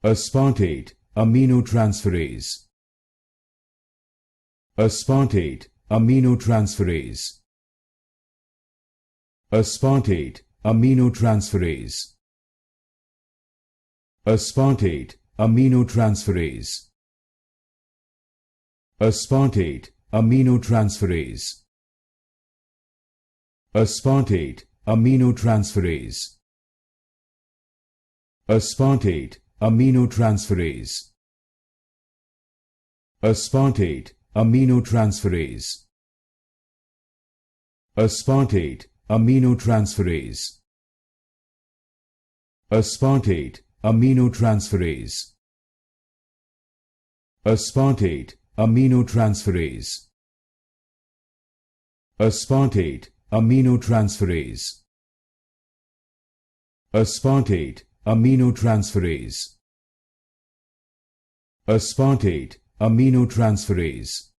Aspartate Aminotransferase. Aspartate Aminotransferase. Aspartate Aminotransferase. Aspartate Aminotransferase. Aspartate Aminotransferase. Aspartate Aminotransferase. Aspartate Aminotransferase. Aspartate Aminotransferase. Aspartate Aminotransferase. Aspartate Aminotransferase. Aspartate Aminotransferase. Aspartate Aminotransferase. Aspartate Aminotransferase. Aspartate Aminotransferase.